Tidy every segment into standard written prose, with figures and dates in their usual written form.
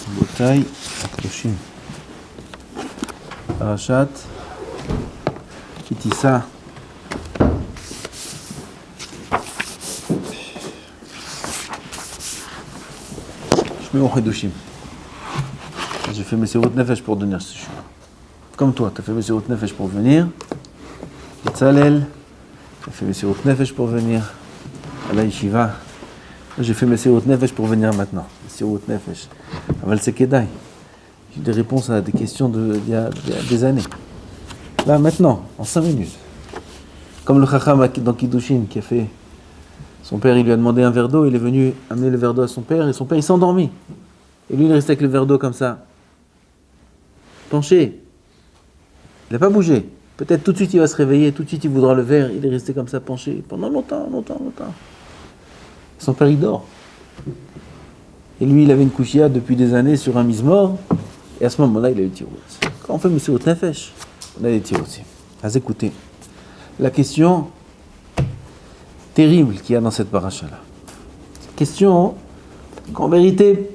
רבותיי, הקדושים, פרשת כי תישא. שמעו חידושים. J'ai fait Messirut Nefesh pour donner ce chemin. Comme toi, tu as fait Messirut Nefesh pour venir. Betzalel, tu as fait Messirut Nefesh pour venir à la Yeshiva. J'ai fait Messirut Nefesh pour venir maintenant. Messirut Nefesh. Aval c'est Kedai. J'ai des réponses à des questions d'il y a des années. Là, maintenant, en 5 minutes. Comme le Chacham dans Kiddushin qui a fait. Son père, il lui a demandé un verre d'eau, il est venu amener le verre d'eau à son père, et son père, il s'est endormi. Et lui, il est resté avec le verre d'eau comme ça. Penché. Il n'a pas bougé. Peut-être tout de suite, il va se réveiller, tout de suite, il voudra le verre. Il est resté comme ça, penché, pendant longtemps. Son père, il dort. Et lui, il avait une couchia depuis des années sur un mizmor. Et à ce moment-là, il a eu tirot. Quand on fait Messirut Nefesh, on a des tirots aussi. Écoutez, la question terrible qu'il y a dans cette paracha-là. Question qu'en vérité,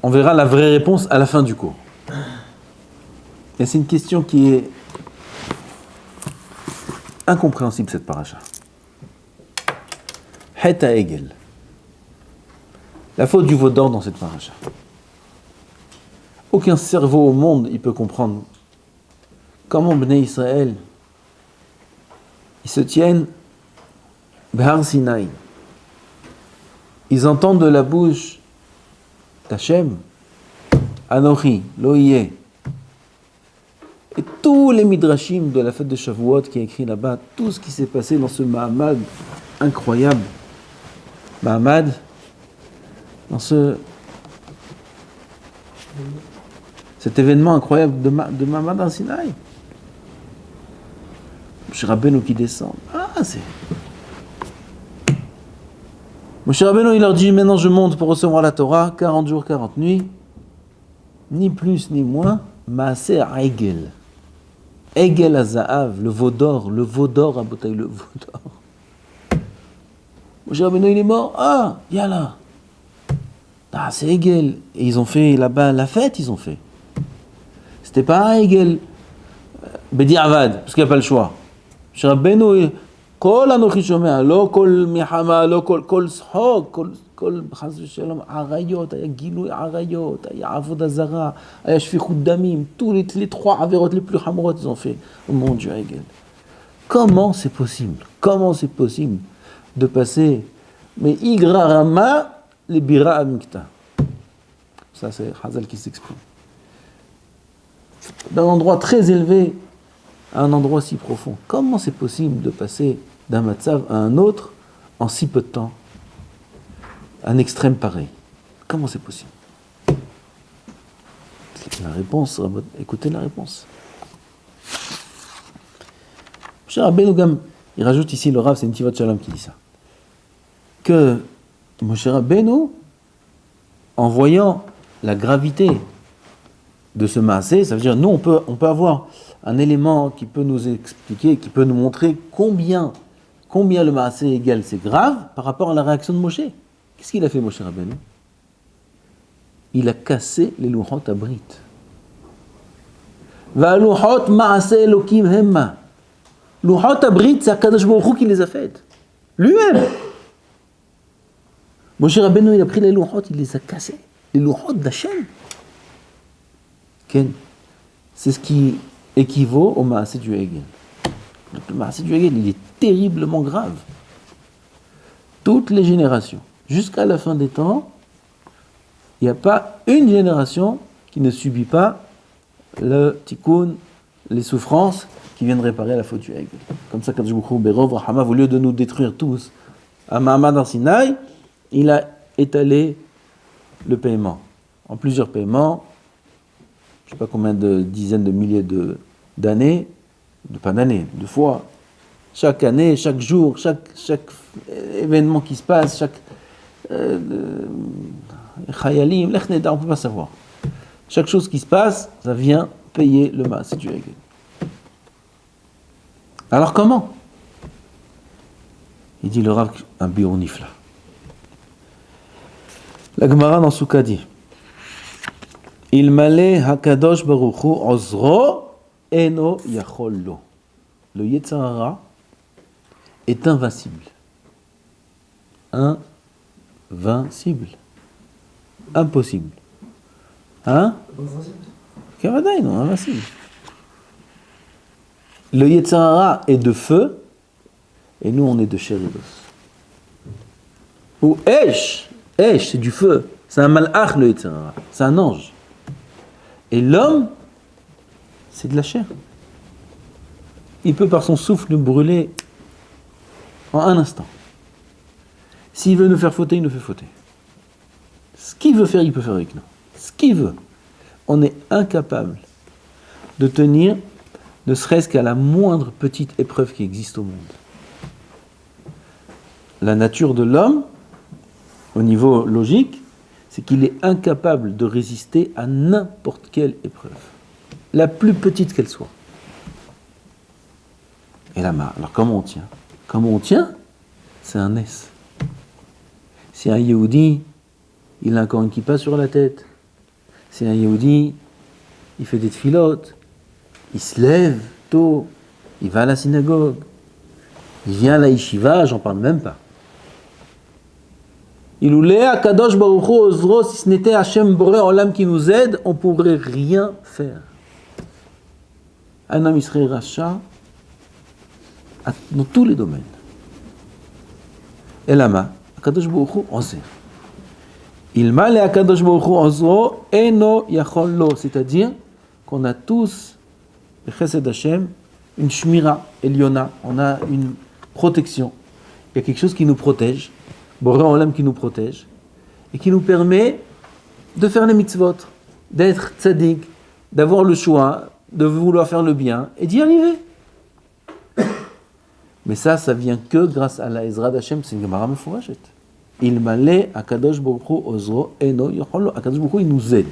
on verra la vraie réponse à la fin du cours. Et c'est une question qui est incompréhensible, cette paracha. Het ha'egel. La faute du veau d'or dans cette paracha. Aucun cerveau au monde il peut comprendre comment Bnei Israël ils se tiennent Behar Sinaï. Ils entendent de la bouche d'Hachem, Anochi, Loïe, et tous les midrashim de la fête de Shavuot qui est écrit là-bas, tout ce qui s'est passé dans ce Mahamad incroyable, Mahamad, dans cet événement incroyable de Mahamad en Sinaï. Moshe Rabbeinu qui descend. Moshe Rabbeinu, il leur dit, maintenant je monte pour recevoir la Torah, 40 jours, 40 nuits, ni plus ni moins, Maaseh Egel. Egel Azaav, le veau d'or à Botaï, le veau d'or. Moshe Rabbeinu, il est mort, yalla. C'est Egel. Et ils ont fait là-bas la fête, ils ont fait. C'était pas Egel, Bediavad, parce qu'il n'y a pas le choix. Moshe Rabbeinu, כל אנוכי שומע, לא כל מלחמה, לא כל צחוק, כל חס ושלום, עריות, היה גילוי עריות, היה עבודה זרה, היה שפיכות דמים, tous les 3 עבירות les plus חמורות ils ont fait au monde du Hegel. Comment c'est possible de passer mais Igra Rama les Bira Amikta. Ça c'est Hazal qui s'exprime. D'un endroit très élevé à un endroit si profond. Comment c'est possible de passer d'un matzav à un autre en si peu de temps? Un extrême pareil. Comment c'est possible? La réponse, écoutez la réponse. Moshe Rabbeinu Gam, il rajoute ici le Rav, c'est Nitivot Shalom qui dit ça. Que Moshe Rabbeinu, en voyant la gravité de ce maasé, ça veut dire, nous on peut avoir un élément qui peut nous expliquer, qui peut nous montrer combien le maasé égal c'est grave par rapport à la réaction de Moshe. Qu'est-ce qu'il a fait Moshe Rabbeinu? Il a cassé les louchot abrit. Va louchot maasé elokim hemma. Louchot abrit, c'est Akadosh Baruch Hu qui les a faites. Lui-même. Moshe Rabbeinu, il a pris les louchot, il les a cassés. Les louchot d'Hachem. C'est ce qui équivaut au maasé du Hegel. Le maasé du Hegel, il est terriblement grave. Toutes les générations, jusqu'à la fin des temps, il n'y a pas une génération qui ne subit pas le tikkun, les souffrances qui viennent réparer la faute du Hegel. Comme ça, Kadosh Baruch Hu Berov Rahama, au lieu de nous détruire tous, à Mahamad en Sinaï, il a étalé le paiement en plusieurs paiements. Je ne sais pas combien de dizaines de milliers d'années, de fois. Chaque année, chaque jour, chaque événement qui se passe, chaque chayalim, l'echneda, on ne peut pas savoir. Chaque chose qui se passe, ça vient payer le maasé du Hegel. Alors comment? Il dit le Rav un biur nifla. La Gemara dans Souka dit Il malé hakadosh baruch hu ozro eno yachol lo. Le Yetzer Hara est invincible. Invincible. Impossible. Hein? Kavadaï, non, invincible. Le Yetzer Hara est de feu, et nous on est de chair et d'os. Ou Esh, c'est du feu. C'est un malach le Yetzer Hara, c'est un ange. Et l'homme, c'est de la chair. Il peut par son souffle nous brûler en un instant. S'il veut nous faire fauter, il nous fait fauter. Ce qu'il veut faire, il peut faire avec nous. Ce qu'il veut. On est incapable de tenir ne serait-ce qu'à la moindre petite épreuve qui existe au monde. La nature de l'homme, au niveau logique, c'est qu'il est incapable de résister à n'importe quelle épreuve, la plus petite qu'elle soit. Et là, alors comment on tient? Comment on tient? C'est un S. Si un Yehudi, il a encore une kippa sur la tête, si un Yehudi, il fait des tfilotes, il se lève tôt, il va à la synagogue, il vient à la yeshiva, j'en parle même pas. Il ou Léa Kadosh Baruch Hu Ozro, si ce n'était Hachem Boré Olam qui nous aide, on pourrait rien faire. Un homme Israël Racha dans tous les domaines. Et lama, Kadosh Baruch Hu Ozer. Il m'a le Kadosh Baruch Hu Ozro eno yachol lo, c'est-à-dire qu'on a tous le Chesed Hachem, une shmira eliona, on a une protection. Il y a quelque chose qui nous protège. Boré Olam qui nous protège et qui nous permet de faire les mitzvot, d'être tzaddik, d'avoir le choix, de vouloir faire le bien et d'y arriver. Mais ça vient que grâce à la Ezra d'Hachem, c'est une Gemara Mefourachet. Il malé Akadosh Baruch Hu Ozro eno yachol lo. Akadosh Baruch Hu, il nous aide.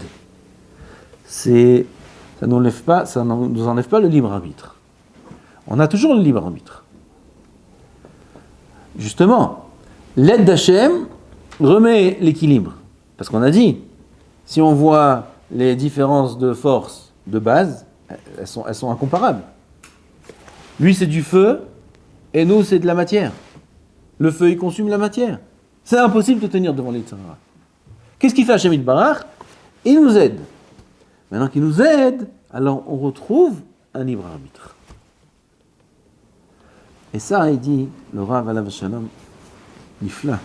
Ça ne nous enlève pas le libre arbitre. On a toujours le libre arbitre. Justement, l'aide d'Hachem remet l'équilibre. Parce qu'on a dit, si on voit les différences de force de base, elles sont incomparables. Lui, c'est du feu, et nous, c'est de la matière. Le feu, il consume la matière. C'est impossible de tenir devant les Yetzer Hara. Qu'est-ce qu'il fait Hachem Yitbarach? Il nous aide. Maintenant qu'il nous aide, alors on retrouve un libre arbitre. Et ça, il dit, le Rav Alav Shalom, Nifla.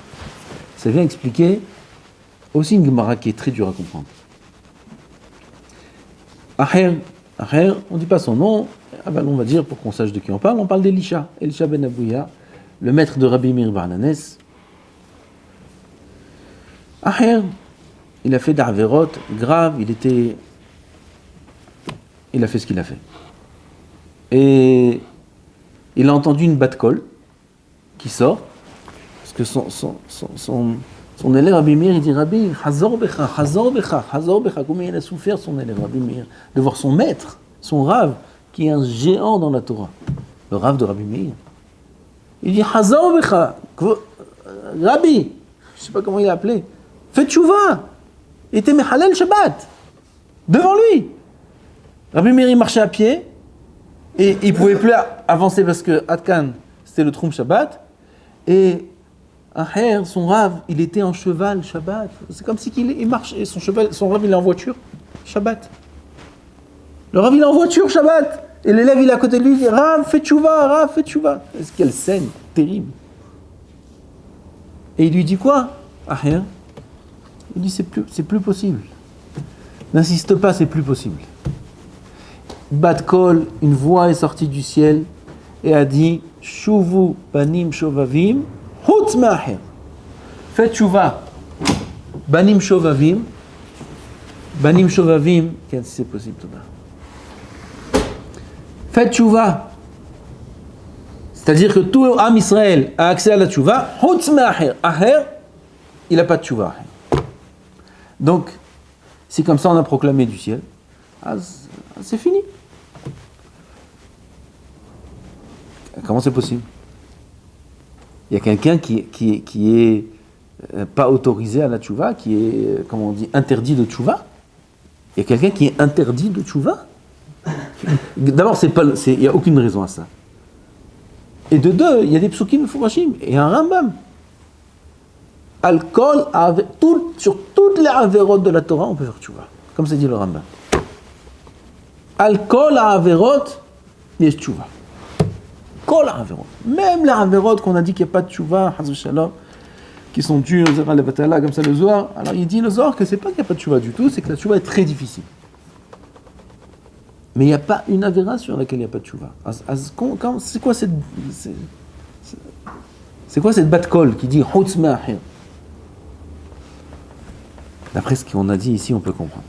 Ça vient expliquer aussi une Gemara qui est très dure à comprendre. Aher, on ne dit pas son nom, on va dire, pour qu'on sache de qui on parle d'Elisha, Elisha ben Abouya, le maître de Rabbi Meir bar Nanes. Aher, il a fait d'Averot grave, il a fait ce qu'il a fait. Et il a entendu une bat-kol qui sort, parce que son élève Rabbi Meir, il dit Rabbi, Hazor Becha, combien il a souffert son élève Rabbi Meir, de voir son maître, son Rav, qui est un géant dans la Torah, le Rav de Rabbi Meir. Il dit Hazor Becha, Rabbi, je ne sais pas comment il a appelé, fais tchouva, il était Mehalel Shabbat, devant lui. Rabbi Meir, il marchait à pied, et il ne pouvait plus avancer parce que Atkan, c'était le Troum Shabbat, et Aher, son Rav, il était en cheval Shabbat. C'est comme si il marchait, son Rav, il est en voiture Shabbat. Le Rav, il est en voiture Shabbat, et l'élève, il est à côté de lui, il dit Rav, fais tchouva. Quelle scène terrible. Et il lui dit quoi, Aher? Il dit c'est plus possible. N'insiste pas, c'est plus possible. Bat kol, une voix est sortie du ciel et a dit Shuvu banim shovavim hutz ma'aher. Faites tchouva. Banim shovavim. Qu'est-ce que c'est possible, Thomas? Faites tchouva. C'est-à-dire que tout Am Israël a accès à la tchouva. Hutz ma'aher. Aher, il n'a pas de tchouva. Donc, si comme ça on a proclamé du ciel, c'est fini. Comment c'est possible? Il y a quelqu'un qui est pas autorisé à la tchouva, qui est, comment on dit, interdit de tchouva. Il y a quelqu'un qui est interdit de tchouva? D'abord, il n'y a aucune raison à ça. Et de deux, il y a des psukim mufurashim et un Rambam. Alcool, sur toutes les averot de la Torah, on peut faire tchouva. Comme c'est dit le Rambam. Alcool à averot, il y a tchouva. Kol averot. Même les averot qu'on a dit qu'il n'y a pas de tchouva, hazou shalom, qui sont dus aux Zera Levatala, comme ça le Zohar. Alors il dit le Zohar que c'est pas qu'il n'y a pas de tchouva du tout, c'est que la tchouva est très difficile. Mais il n'y a pas une avéra sur laquelle il n'y a pas de tchouva. C'est quoi cette bat-kol qui dit Hutz me'achir? D'après ce qu'on a dit ici, on peut comprendre.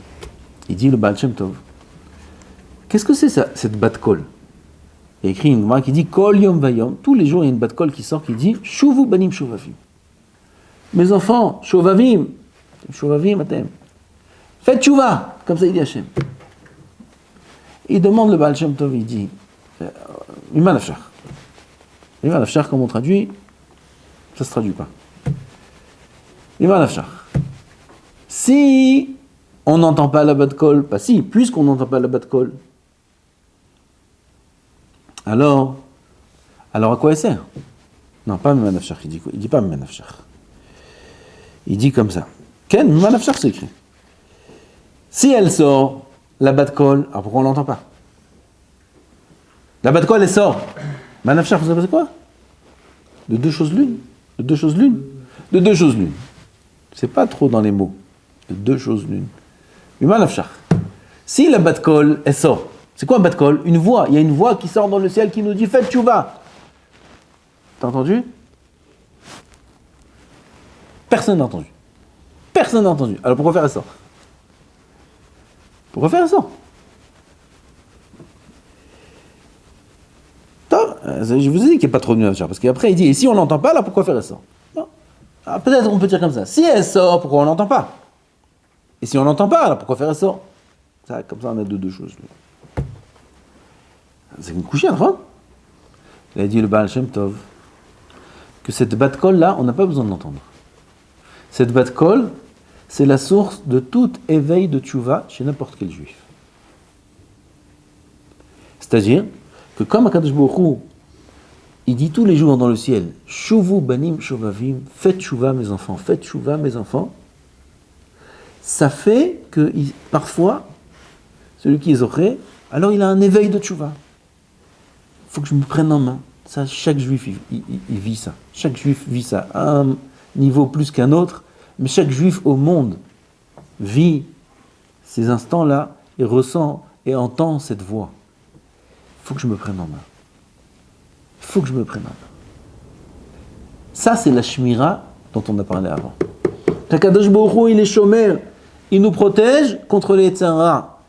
Il dit le Baal Shem Tov. Qu'est-ce que c'est ça, cette bat-kol? Il y a écrit une Gemara qui dit Kol yom vayom. Tous les jours, il y a une bat-kol qui sort qui dit Shuvu banim shovavim. Mes enfants, shovavim, atem. Faites tchouva, comme ça il dit Hachem. Il demande le Baal Shem Tov, il dit Iman Afshar. Iman Afshar, comme on traduit, ça se traduit pas. Iman Afshar. Si on n'entend pas la bat-kol, pas si, puisqu'on n'entend pas la bat-kol, alors à quoi elle sert? Non, pas Iman Afshar, il dit pas Iman Afshar. Il dit comme ça. Ken, Iman Afshar, c'est écrit. Si elle sort, la bat-kol, alors pourquoi on l'entend pas? La bat-kol, elle sort. Iman Afshar, vous savez c'est quoi? De deux choses l'une. C'est pas trop dans les mots. De deux choses l'une. Iman Afshar. Si la bat-kol, elle sort, c'est quoi un bat-kol? Une voix. Il y a une voix qui sort dans le ciel qui nous dit faites tchouva. T'as entendu? Personne n'a entendu. Alors pourquoi faire elle sort? Je vous ai dit qu'il n'y a pas trop de nuances, parce qu'après il dit, et si on n'entend pas, là pourquoi faire elle sort? Alors, peut-être on peut dire comme ça, si elle sort, pourquoi on n'entend pas? Et si on n'entend pas, là pourquoi faire elle sort? Ça, comme ça on a deux choses. C'est une couchée, hein? Il a dit le Baal Shem Tov, que cette bat-kol là, on n'a pas besoin de l'entendre. Cette bat-kol, c'est la source de tout éveil de tchouva chez n'importe quel juif. C'est-à-dire que comme Akadosh Baruch Hu, il dit tous les jours dans le ciel, Shuvu banim shovavim, faites tchouva mes enfants, ça fait que parfois, celui qui est zoché, alors il a un éveil de tchouva. Il faut que je me prenne en main. Ça, chaque juif, il vit ça. Chaque juif vit ça à un niveau plus qu'un autre, mais chaque juif au monde vit ces instants-là et ressent et entend cette voix. Il faut que je me prenne en main. Ça, c'est la shmira dont on a parlé avant. Kadosh Baruch Hu, il est shomer, il nous protège contre les tzara.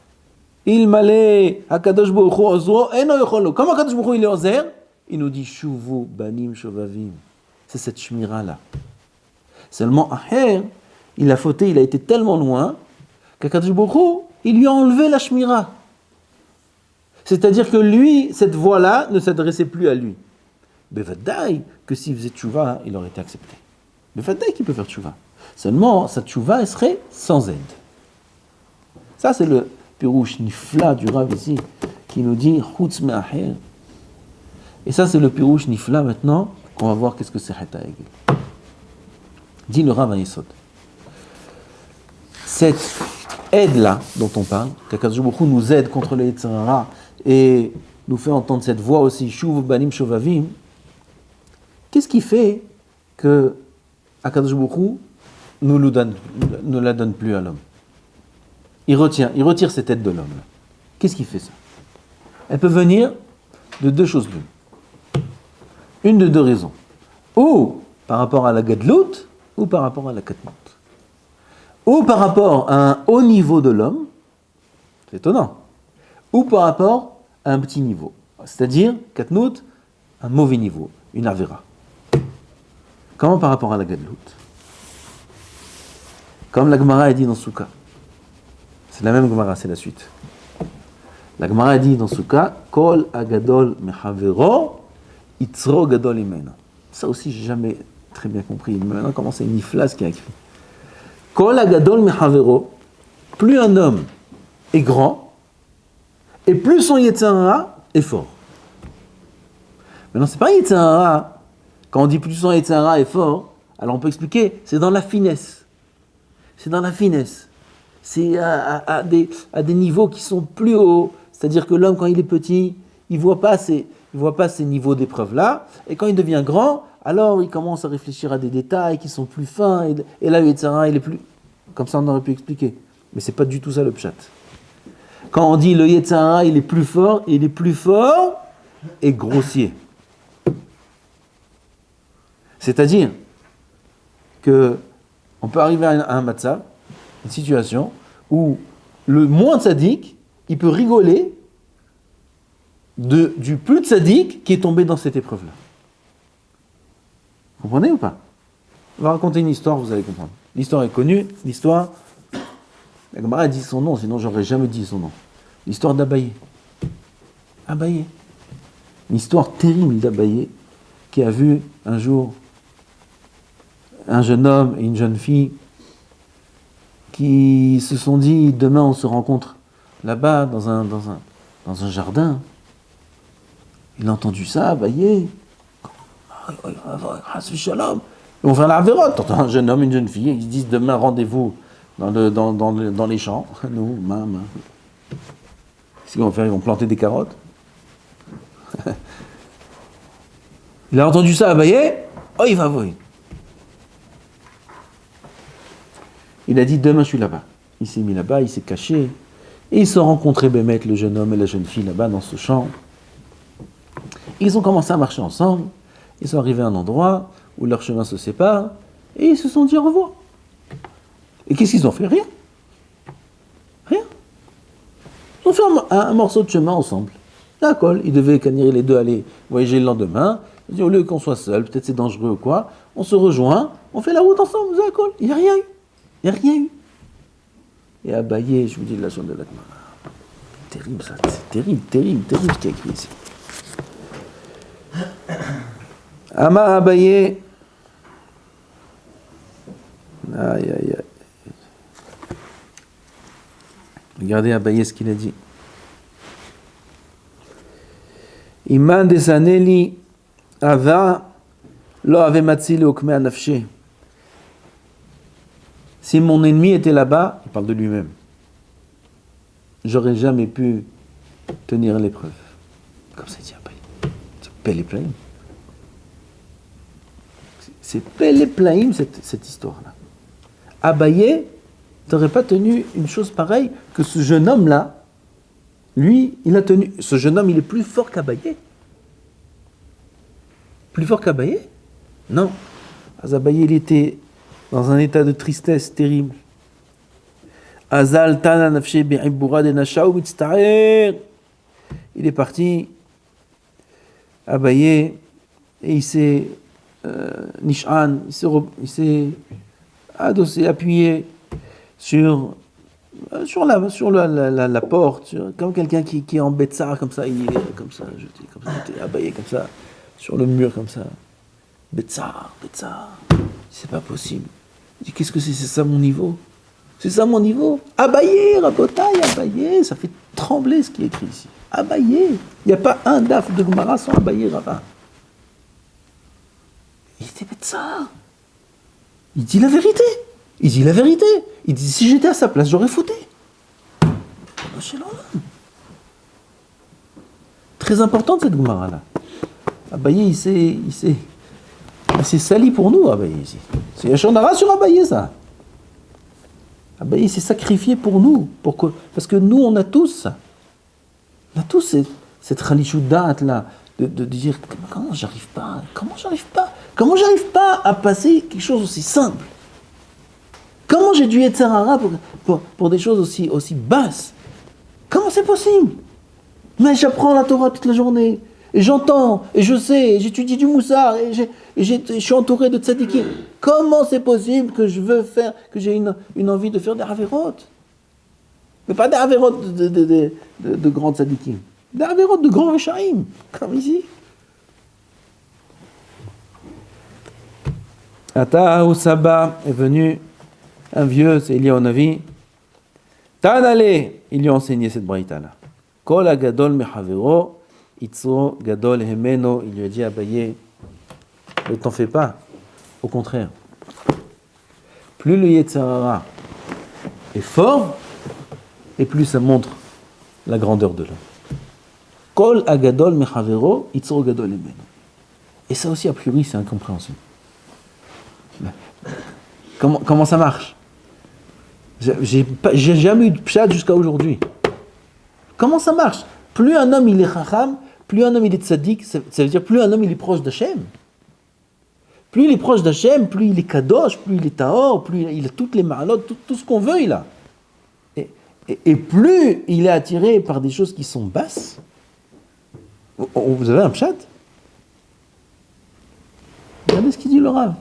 Il malé, Hakadosh Baruch Hu ozro, eno yocholo. Comme Hakadosh Baruch Hu, il est ozer, il nous dit shuvu banim shovavim. C'est cette shmira-là. Seulement, Aher, il a fauté, il a été tellement loin qu'Hakadosh Baruch Hu, il lui a enlevé la shmira. C'est-à-dire que lui, cette voix-là ne s'adressait plus à lui. Bevadaï, que s'il faisait tchouva, il aurait été accepté. Bevadaï qu'il peut faire tchouva. Seulement, sa tchouva, elle serait sans aide. Ça, c'est le pirouche nifla du Rav ici, qui nous dit Chutz me'acher. Et ça, c'est le pirouche nifla maintenant, qu'on va voir qu'est-ce que c'est Heta Egel. Dit le Rav Yesod. Cette aide-là dont on parle, qu'Akadosh Baruch Hu nous aide contre les Yetzirah et nous fait entendre cette voix aussi, Shuv banim shovavim, qu'est-ce qui fait que Akadosh Baruch Hu ne la donne plus à l'homme? Il retire cette aide de l'homme. Qu'est-ce qui fait ça? Elle peut venir de deux choses l'une. Une de deux raisons. Ou par rapport à la gadlout, ou par rapport à la katnout. Ou par rapport à un haut niveau de l'homme, c'est étonnant, ou par rapport à un petit niveau. C'est-à-dire, katnout, un mauvais niveau, une avera. Comment par rapport à la gadlout? Comme la Gemara a dit dans Souka. C'est la même Gemara, c'est la suite. La Gemara a dit dans Souka, Kol agadol mehavero, itzro gadol imena. Ça aussi, j'ai jamais très bien compris. Maintenant, comment c'est Niflas qui a écrit. Kol agadol mehavero, plus un homme est grand, et plus son Yetzer Hara est fort. Maintenant, c'est pas Yetzer Hara. Quand on dit plus son Yetzer Hara est fort, alors on peut expliquer, c'est dans la finesse. C'est dans la finesse. C'est à des niveaux qui sont plus hauts. C'est-à-dire que l'homme, quand il est petit, il ne voit pas ces niveaux d'épreuve-là. Et quand il devient grand, alors il commence à réfléchir à des détails qui sont plus fins. Et là, le Yetzer Hara, il est plus... Comme ça, on aurait pu expliquer. Mais ce n'est pas du tout ça le pshat. Quand on dit le Yetzer Hara, il est plus fort et grossier. C'est-à-dire que on peut arriver à un matzav, une situation où le moins tzaddik, il peut rigoler du plus tzaddik qui est tombé dans cette épreuve-là. Vous comprenez ou pas? On va raconter une histoire, vous allez comprendre. L'histoire est connue, l'histoire... La Gemara a dit son nom, sinon j'aurais jamais dit son nom. L'histoire d'Abaye. Abaye. Une histoire terrible d'Abaye qui a vu un jour un jeune homme et une jeune fille qui se sont dit demain on se rencontre là-bas dans un jardin. Il a entendu ça, Abaye. On va la Avérote. Un jeune homme et une jeune fille, ils disent demain rendez-vous dans les champs. Nous, maman. Qu'est-ce qu'ils vont faire? Ils vont planter des carottes. Il a entendu ça, Abaye. Oh, il va voir. Il a dit demain je suis là-bas. Il s'est mis là-bas, il s'est caché. Et ils se sont rencontrés, Bémet, le jeune homme et la jeune fille là-bas dans ce champ. Ils ont commencé à marcher ensemble. Ils sont arrivés à un endroit où leurs chemins se séparent. Et ils se sont dit au revoir. Et qu'est-ce qu'ils ont fait? Rien. Rien. Ils ont fait un morceau de chemin ensemble. D'accord, ils devaient les deux aller voyager le lendemain. Ils ont dit, au lieu qu'on soit seuls, peut-être c'est dangereux ou quoi, on se rejoint, on fait la route ensemble, d'accord. Il n'y a rien eu. Il n'y a rien eu. Et Abaye, je vous dis la chose de la Gemara. Terrible ça, c'est terrible ce qu'il y a écrit ici. Ama Abaye. Aïe, aïe, aïe. Regardez Abaye ce qu'il a dit. Iman desaneli ava lo ave matzili okme anafshe. Si mon ennemi était là-bas, il parle de lui-même, j'aurais jamais pu tenir l'épreuve. Comme ça dit Abaye. C'est Pele Plaim. C'est Pele Plaim cette histoire-là. Abaye n'aurait pas tenu une chose pareille que ce jeune homme-là. Lui, il a tenu. Ce jeune homme, il est plus fort qu'Abaye. Plus fort qu'Abaye? Non. Abaye, il était dans un état de tristesse terrible. Azal tana nafshe bi'ibura de nasha ou mitztarer. Il est parti, Abaye, et il s'est Nishan, il s'est adossé, appuyé sur la porte, comme quelqu'un qui est en Betsar, comme ça, il est comme ça, jeté, comme ça, Abaye comme ça, sur le mur, comme ça. Betsar. C'est pas possible. Il dit, qu'est-ce que c'est ça mon niveau? C'est ça mon niveau? Abaye, Rabotaï, Abaye, ça fait trembler ce qui est écrit ici. Abaye. Il n'y a pas un daf de Gemara sans Abaye, Rabbin. Il était Betsar. Il dit la vérité. Il dit, si j'étais à sa place, j'aurais fauté. Très importante cette Gemara-là. Abaye, il s'est sali pour nous, Abaye, ici. C'est Yachon Hara sur Abaye, ça. Abaye s'est sacrifié pour nous. Parce que nous, on a tous ça. On a tous cette Khalishudat-là, de dire, comment j'arrive pas à passer quelque chose aussi simple? Comment j'ai dû être Sarara pour des choses aussi basses? Comment c'est possible? Mais j'apprends la Torah toute la journée, et j'entends, et je sais, et j'étudie du Moussar, et je suis entouré de tzadikim. Comment c'est possible que j'ai une envie de faire des avérotes? Mais pas des avérotes de grands tzadikim, des avérotes de grands rechaïm, comme ici. Ata ou Saba est venu, un vieux, c'est Eliyahu Navi. Tanale, il lui a enseigné cette braïta-là. Kol agadol mechavero, itzro gadol hemeno, il lui a dit à Abaye, ne t'en fais pas. Au contraire, plus le Yetzer Hara est fort, et plus ça montre la grandeur de l'homme. Kol agadol mechavero, itzro gadol hemeno. Et ça aussi, a priori, c'est incompréhensible. Comment ça marche? J'ai jamais eu de pshat jusqu'à aujourd'hui. Comment ça marche? Plus un homme il est chacham, plus un homme il est tzaddik, ça veut dire plus un homme il est proche d'Hachem. Plus il est proche d'Hachem, plus il est kadosh, plus il est tahor, plus il a toutes les ma'alot, tout ce qu'on veut il a. Et plus il est attiré par des choses qui sont basses. Vous avez un pshat? Regardez ce qu'il dit le Rav.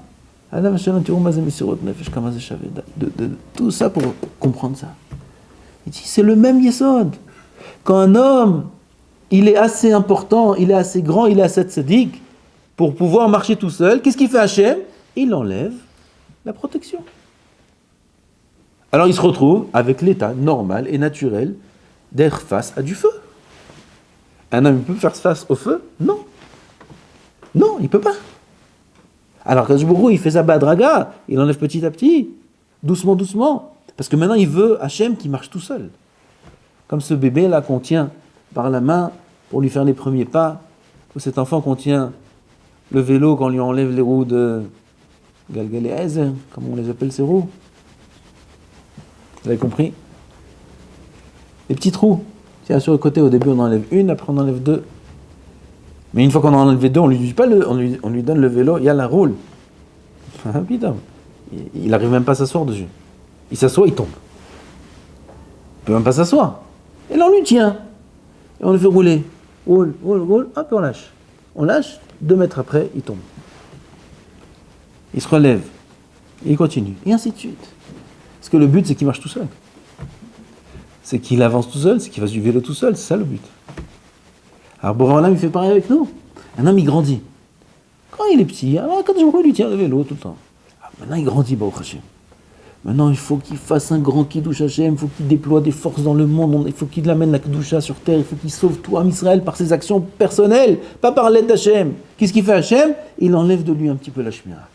Tout ça pour comprendre ça. Il dit, c'est le même yesod. Quand un homme, il est assez important, il est assez grand, il est assez tzaddik pour pouvoir marcher tout seul, qu'est-ce qu'il fait Hachem? Il enlève la protection. Alors il se retrouve avec l'état normal et naturel d'être face à du feu. Un homme peut faire face au feu? Non. Non, il ne peut pas. Alors Kadosh Baruch Hu, il fait ça badraga, il enlève petit à petit, doucement, doucement. Parce que maintenant, il veut Hachem qui marche tout seul. Comme ce bébé là qu'on tient par la main pour lui faire les premiers pas, ou cet enfant qu'on tient le vélo quand on lui enlève les roues de Galgaléez, comme on les appelle ces roues. Vous avez compris? Les petites roues. Tiens, sur le côté, au début on enlève une, après on enlève deux. Mais une fois qu'on en a enlevé deux, on lui donne le vélo, il y a la roule. Ah putain, il n'arrive même pas à s'asseoir dessus. Il s'assoit, il tombe. Il ne peut même pas s'asseoir. Et là on lui tient. Et on le fait rouler. Roule, hop, on lâche. On lâche, 2 mètres après, il tombe. Il se relève. Et il continue. Et ainsi de suite. Parce que le but, c'est qu'il marche tout seul. C'est qu'il avance tout seul, c'est qu'il fasse du vélo tout seul, c'est ça le but. Alors Boré Olam, il fait pareil avec nous. Un homme, il grandit. Quand il est petit, alors quand je lui tient le vélo tout le temps. Maintenant, il grandit, Baruch Hashem. Maintenant, il faut qu'il fasse un grand Kiddush Hashem, il faut qu'il déploie des forces dans le monde, il faut qu'il amène la Kedusha sur terre, il faut qu'il sauve tout Am Israël par ses actions personnelles, pas par l'aide d'Hachem. Qu'est-ce qu'il fait Hachem? Il enlève de lui un petit peu la shmira.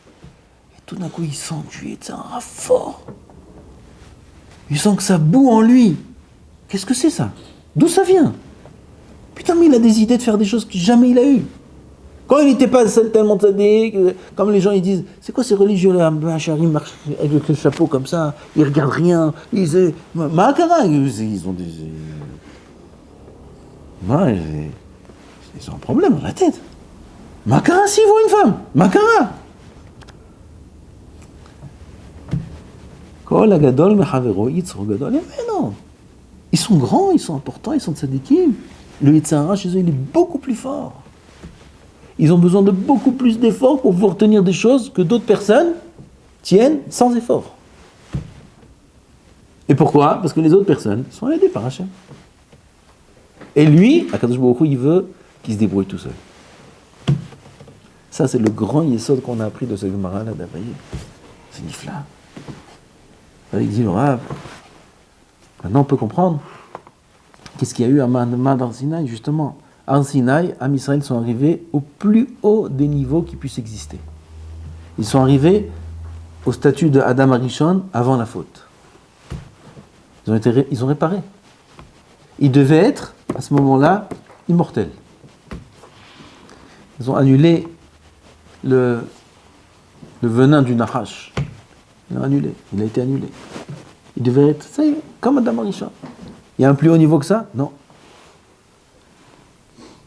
Et tout d'un coup, il sent que tu es un rat fort. Il sent que ça boue en lui. Qu'est-ce que c'est ça? D'où ça vient? Putain, mais il a des idées de faire des choses que jamais il a eues. Quand il n'était pas tellement tzaddik, comme les gens ils disent, c'est quoi ces religieux-là? Un chari marche avec le chapeau comme ça, ils regardent rien, ils disent, Makara, ils ont des... Ouais, ils ont un problème dans la tête. Makara, s'il voit une femme, Makara. Kol agadol mechavero yitzro gadol, mais non. Ils sont grands, ils sont importants, ils sont tzaddikim. Le Yetzer Hara chez eux, il est beaucoup plus fort. Ils ont besoin de beaucoup plus d'efforts pour pouvoir tenir des choses que d'autres personnes tiennent sans effort. Et pourquoi? Parce que les autres personnes sont aidées par Hachem. Et lui, Akadosh Baruch Hu, il veut qu'il se débrouille tout seul. Ça, c'est le grand yesod qu'on a appris de ce Gemara là d'Abaye. C'est nifla. Il dit le Rav. Maintenant, on peut comprendre. Qu'est-ce qu'il y a eu à Mar Sinaï, justement? À Sinaï, Am Israël sont arrivés au plus haut des niveaux qui puissent exister. Ils sont arrivés au statut de Adam Arishon avant la faute. Ils ont réparé. Ils devaient être, à ce moment-là, immortels. Ils ont annulé le venin du Nahash. Ils l'ont annulé. Il a été annulé. Ils devaient être, ça y est, comme Adam Arishon. Il y a un plus haut niveau que ça? Non.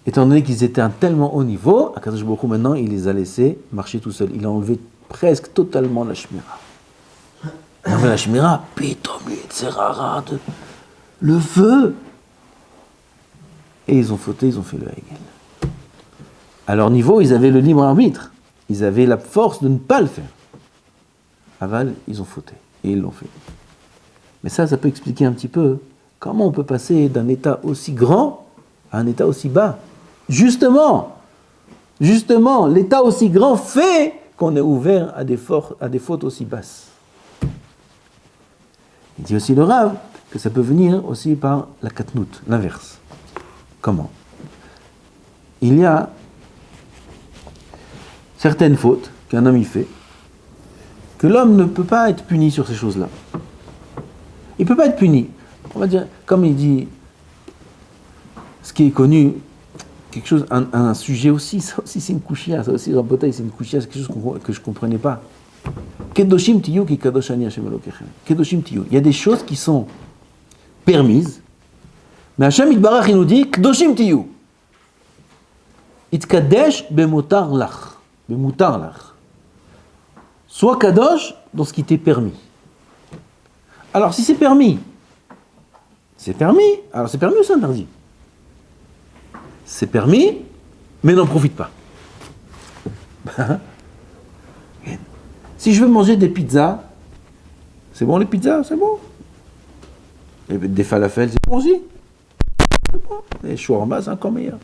Étant donné qu'ils étaient à un tellement haut niveau, Akadosh Baruch Hu, maintenant, il les a laissés marcher tout seuls. Il a enlevé presque totalement la shmira. Il a enlevé la shmira, pitom, le feu. Et ils ont fauté, ils ont fait le hegel. À leur niveau, ils avaient le libre arbitre. Ils avaient la force de ne pas le faire. Aval, ils ont fauté. Et ils l'ont fait. Mais ça peut expliquer un petit peu comment on peut passer d'un état aussi grand à un état aussi bas. Justement, l'état aussi grand fait qu'on est ouvert à des fautes aussi basses. Il dit aussi le Rav, que ça peut venir aussi par la katnout, l'inverse. Comment? Il y a certaines fautes qu'un homme y fait, que l'homme ne peut pas être puni sur ces choses-là. Il ne peut pas être puni. On va dire, comme il dit, ce qui est connu, quelque chose, un sujet aussi, ça aussi c'est une kouchia, ça aussi, Rabotai, c'est une kouchia, c'est quelque chose que je ne comprenais pas. Kedoshim tiyu ki kadoshani Hashem Elokechem. Kedoshim tiyu. Il y a des choses qui sont permises, mais Hashem Yitbarach, il nous dit, Kedoshim tiyu. Itkadesh bemotar lach. Bemotar lach. Sois kadosh dans ce qui t'est permis. Alors, si c'est permis, alors c'est permis ou c'est interdit? C'est permis, mais n'en profite pas. Si je veux manger des pizzas, c'est bon les pizzas, c'est bon. Et des falafels, c'est bon aussi. C'est bon. Les shawarma, c'est encore meilleur.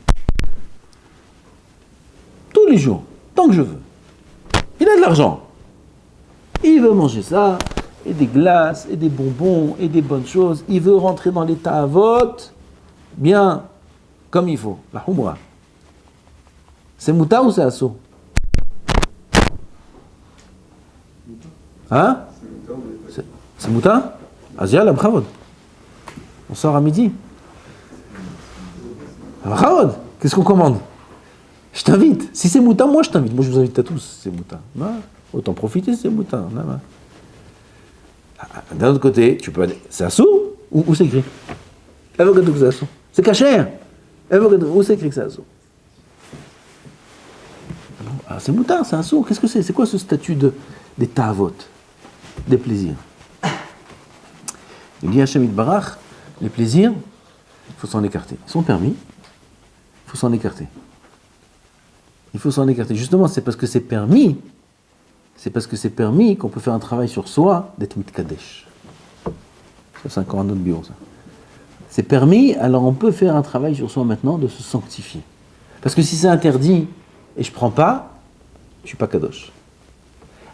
Tous les jours, tant que je veux. Il a de l'argent. Il veut manger ça, et des glaces, et des bonbons, et des bonnes choses. Il veut rentrer dans l'état à vote, bien, comme il faut. La humra. C'est mouta ou c'est assaut? Hein? C'est mouta? Azia, la bravode. On sort à midi. La bravode. Qu'est-ce qu'on commande? Je t'invite. Si c'est mouta, moi je t'invite. Moi je vous invite à tous si c'est mouta. Autant profiter si c'est mouta. D'un autre côté, tu peux aller. C'est assaut ou c'est écrit? Avocat que c'est assaut. C'est cachère. Où c'est écrit que c'est assaut? Ah, c'est mouta, c'est assaut. Qu'est-ce que c'est? C'est quoi ce statut des ta'avot? Des plaisirs. Il dit Hashem Yitbarach, les plaisirs, il faut s'en écarter. Ils sont permis, il faut s'en écarter. Il faut s'en écarter. Justement, c'est parce que c'est permis qu'on peut faire un travail sur soi d'être mitkadesh. Ça, c'est encore un autre bio, ça. C'est permis, alors on peut faire un travail sur soi maintenant de se sanctifier. Parce que si c'est interdit et je ne prends pas, je ne suis pas kadosh.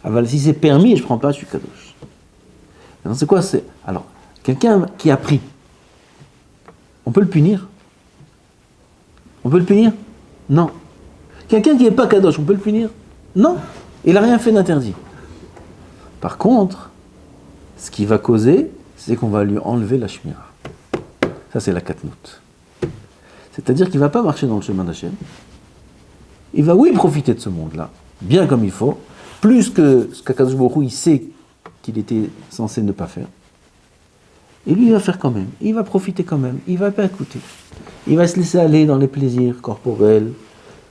Alors, si c'est permis et je ne prends pas, je suis kadosh. Alors, c'est quoi? Alors, quelqu'un qui a pris, on peut le punir? On peut le punir? Non. Quelqu'un qui n'est pas kadosh, on peut le punir? Non. Il n'a rien fait d'interdit. Par contre, ce qui va causer, c'est qu'on va lui enlever la shmira. Ça, c'est la katnout. C'est-à-dire qu'il ne va pas marcher dans le chemin d'Hachem. Il va, oui, profiter de ce monde-là, bien comme il faut, plus que ce qu'Akadosh Baruch Hu, il sait qu'il était censé ne pas faire. Et lui, il va faire quand même. Il va profiter quand même. Il ne va pas écouter. Il va se laisser aller dans les plaisirs corporels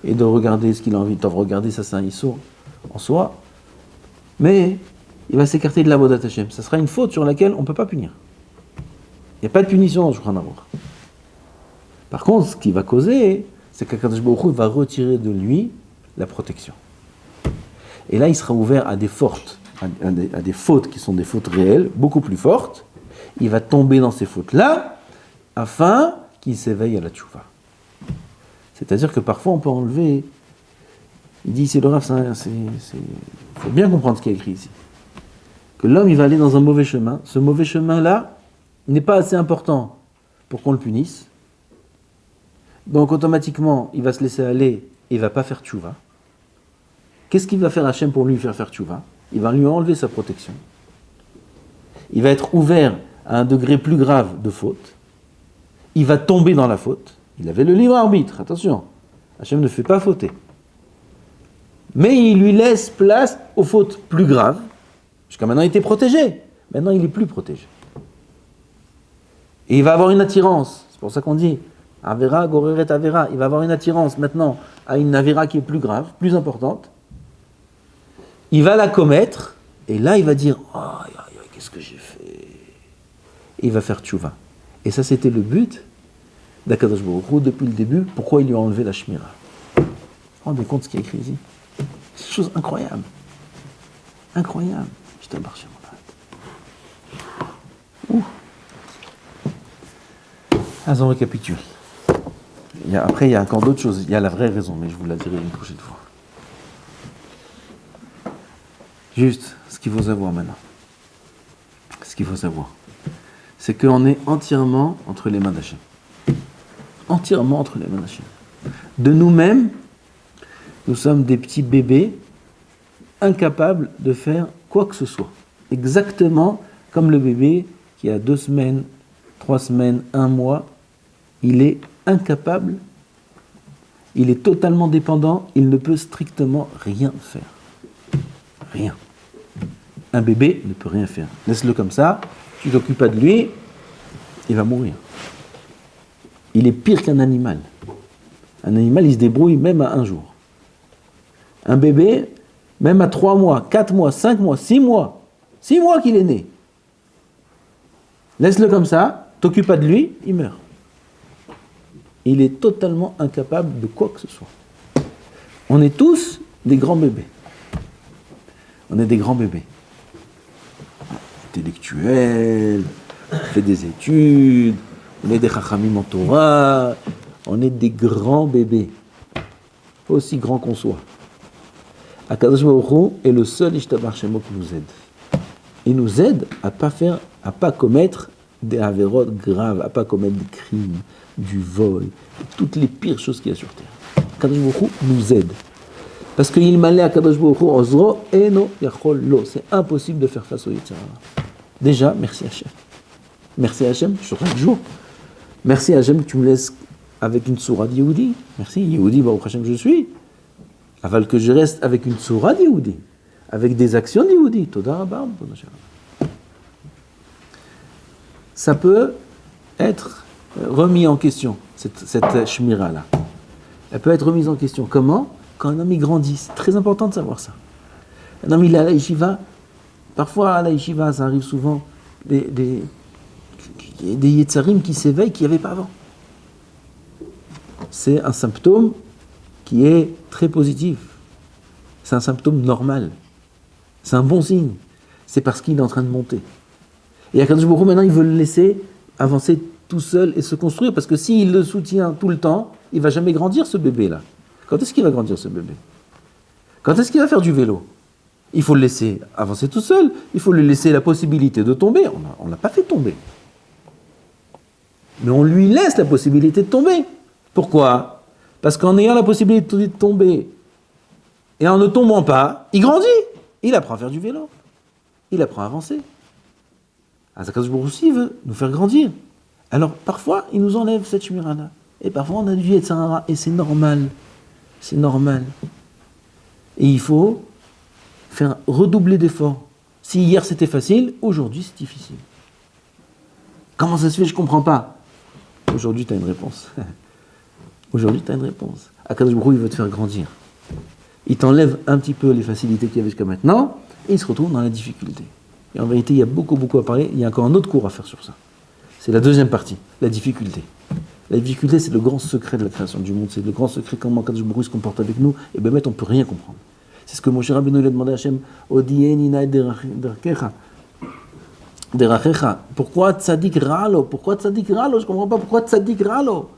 et de regarder ce qu'il a envie de regarder. Ça, c'est un issour en soi. Mais il va s'écarter de la Avodat Hashem. Ça sera une faute sur laquelle on ne peut pas punir. Il n'y a pas de punition dans le Shulchan Aruch. Par contre, ce qui va causer, c'est qu'Akadosh Baruch Hu va retirer de lui la protection. Et là, il sera ouvert à des fautes qui sont des fautes réelles, beaucoup plus fortes. Il va tomber dans ces fautes-là, afin qu'il s'éveille à la tchouva. C'est-à-dire que parfois, on peut enlever... Il dit, c'est le Rav, il faut bien comprendre ce qui est écrit ici. Que l'homme, il va aller dans un mauvais chemin. Ce mauvais chemin-là n'est pas assez important pour qu'on le punisse. Donc, automatiquement, il va se laisser aller et il ne va pas faire tchouva. Qu'est-ce qu'il va faire Hachem pour lui faire tchouva? Il va lui enlever sa protection. Il va être ouvert à un degré plus grave de faute. Il va tomber dans la faute. Il avait le libre arbitre, attention. Hachem ne fait pas fauter. Mais il lui laisse place aux fautes plus graves. Jusqu'à maintenant, il était protégé. Maintenant, il n'est plus protégé. Et il va avoir une attirance. C'est pour ça qu'on dit Avera, Goreret Avera. Il va avoir une attirance maintenant à une Avera qui est plus grave, plus importante. Il va la commettre. Et là, il va dire qu'est-ce que j'ai fait? Et il va faire tchouva. Et ça, c'était le but d'Akadosh Baruch Hu depuis le début. Pourquoi il lui a enlevé la shmira? Vous vous rendez compte ce qui est écrit ici? C'est une chose incroyable. Incroyable. Je t'ai marché mon âme. On récapitule. Après, il y a encore d'autres choses. Il y a la vraie raison, mais je vous la dirai une prochaine fois. Juste, ce qu'il faut savoir maintenant. Ce qu'il faut savoir. c'est qu'on est entièrement entre les mains d'Hachem. Entièrement entre les mains d'Hachem. De nous-mêmes, nous sommes des petits bébés incapables de faire quoi que ce soit. Exactement comme le bébé qui a 2 semaines, 3 semaines, 1 mois, il est incapable, il est totalement dépendant, il ne peut strictement rien faire. Rien. Un bébé ne peut rien faire. Laisse-le comme ça, tu ne t'occupes pas de lui, il va mourir. Il est pire qu'un animal. Un animal, il se débrouille même à 1 jour. Un bébé, même à 3 mois, 4 mois, 5 mois, 6 mois, 6 mois qu'il est né. Laisse-le comme ça, t'occupes pas de lui, il meurt. Il est totalement incapable de quoi que ce soit. On est tous des grands bébés. On est des grands bébés. Intellectuels, on fait des études, on est des chachamim en Torah, on est des grands bébés. Pas aussi grands qu'on soit. Akadosh Baruch Hu est le seul Ishtabach Shemo qui nous aide. Il nous aide à pas commettre des avérotes graves, à pas commettre des crimes, du vol, toutes les pires choses qu'il y a sur terre. Akadosh Baruch Hu nous aide. Parce qu'il m'a à Akadosh Baruch Hu ozro eno yachol lo. C'est impossible de faire face au Yetzer Hara. Déjà, merci Hachem. Merci Hachem sur chaque jour. Merci Hachem que tu me laisses avec une sourate Yehudi. Merci Yehudi, Baruch Hashem je suis. Aval que je reste avec une sourate Yehudi, avec des actions Yehudi. Toda Rabba. Ça peut être remis en question, cette shmira-là. Elle peut être remise en question. Comment ? Quand un homme il grandit. C'est très important de savoir ça. Un homme il est à la yeshiva. Parfois à la yeshiva, ça arrive souvent, des yetzarim qui s'éveillent qu'il n'y avait pas avant. C'est un symptôme qui est très positif. C'est un symptôme normal. C'est un bon signe. C'est parce qu'il est en train de monter. Et Akadosh Baruch Hu, maintenant, il veut le laisser avancer tout seul et se construire, parce que s'il le soutient tout le temps, il ne va jamais grandir, ce bébé-là. Quand est-ce qu'il va grandir, ce bébé ? Quand est-ce qu'il va faire du vélo ? Il faut le laisser avancer tout seul. Il faut lui laisser la possibilité de tomber. On ne l'a pas fait tomber. Mais on lui laisse la possibilité de tomber. Pourquoi ? Parce qu'en ayant la possibilité de tomber et en ne tombant pas, il grandit. Il apprend à faire du vélo. Il apprend à avancer. Akadosh Baruch Hu aussi veut nous faire grandir. Alors parfois, il nous enlève cette shmira-là. Et parfois, on a du Yetzer Hara. Et c'est normal. C'est normal. Et il faut faire redoubler d'efforts. Si hier c'était facile, aujourd'hui c'est difficile. Comment ça se fait ? Je ne comprends pas. Aujourd'hui tu as une réponse. Aujourd'hui tu as une réponse. Akadosh Baruch Hu, il veut te faire grandir. Il t'enlève un petit peu les facilités qu'il y avait jusqu'à maintenant, et il se retrouve dans la difficulté. Et en vérité, il y a beaucoup à parler. Il y a encore un autre cours à faire sur ça. C'est la deuxième partie, la difficulté. La difficulté, c'est le grand secret de la création du monde. C'est le grand secret comment Akadosh Baruch Hu se comporte avec nous. Et bien, on ne peut rien comprendre. C'est ce que Moshe Rabbeinu lui a demandé à Hachem. Odieni na'ed derachecha. Pourquoi tzadik ralo ? Pourquoi tzadik ralo ? Je ne comprends pas pourquoi tzadik ralo.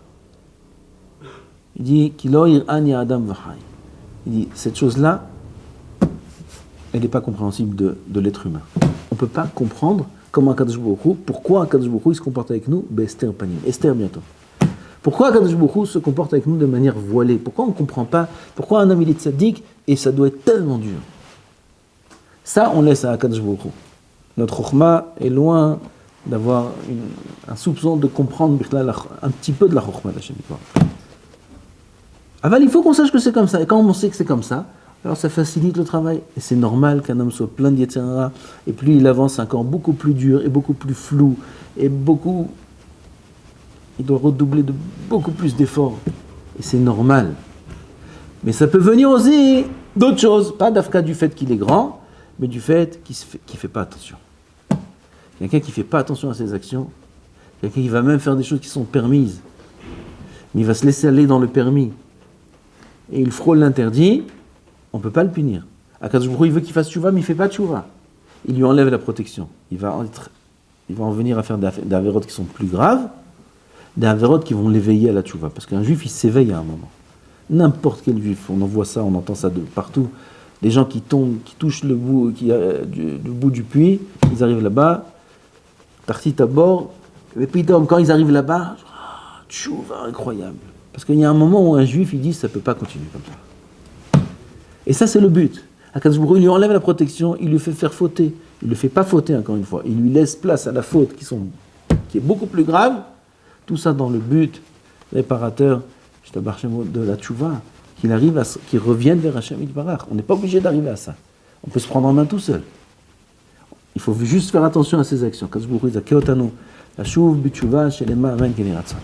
Il dit Kilo ir'an ya adam v'chai. Il dit cette chose-là, elle n'est pas compréhensible de l'être humain. On ne peut pas comprendre comment Akadosh Baruch Hu, pourquoi Akadosh Baruch Hu il se comporte avec nous, Esther Panim, Esther bientôt. Pourquoi Akadosh Baruch Hu se comporte avec nous de manière voilée ? Pourquoi on ne comprend pas ? Pourquoi un homme il est tzaddik et ça doit être tellement dur ? Ça, on laisse à Akadosh Baruch Hu. Notre chokhma est loin d'avoir un soupçon de comprendre un petit peu de la chokhma d'Hachem. Aval, il faut qu'on sache que c'est comme ça. Et quand on sait que c'est comme ça, alors ça facilite le travail. Et c'est normal qu'un homme soit plein de Yetzer Hara. Et plus il avance, c'est encore beaucoup plus dur et beaucoup plus flou. Et il doit redoubler de beaucoup plus d'efforts. Et c'est normal. Mais ça peut venir aussi d'autres choses. Pas d'afka du fait qu'il est grand, mais du fait qu'il ne fait pas attention. Quelqu'un qui ne fait pas attention à ses actions, quelqu'un qui va même faire des choses qui sont permises, mais il va se laisser aller dans le permis, et il frôle l'interdit, on ne peut pas le punir. Akadosh Baruch Hu, il veut qu'il fasse tchouva, mais il ne fait pas tchouva. Il lui enlève la protection. Il va en venir à faire des avérotes qui sont plus graves, des avérotes qui vont l'éveiller à la tchouva. Parce qu'un juif, il s'éveille à un moment. N'importe quel juif, on en voit ça, on entend ça de partout. Les gens qui tombent, qui touchent le bout du puits, ils arrivent là-bas, Tartit à bord, et puis quand ils arrivent là-bas, tchouva, incroyable. Parce qu'il y a un moment où un juif, il dit, ça ne peut pas continuer comme ça. Et ça, c'est le but. Akadosh Baruch Hu, il lui enlève la protection, il lui fait faire fauter. Il ne le fait pas fauter, encore une fois. Il lui laisse place à la faute qui est beaucoup plus grave. Tout ça dans le but réparateur de la tchouva, qu'il revienne vers Hachem Yitbarach. On n'est pas obligé d'arriver à ça. On peut se prendre en main tout seul. Il faut juste faire attention à ses actions. Akadosh Baruch Hu, Zakeotanu, la chouv, bitchouva, shelema, amen, keniratzon.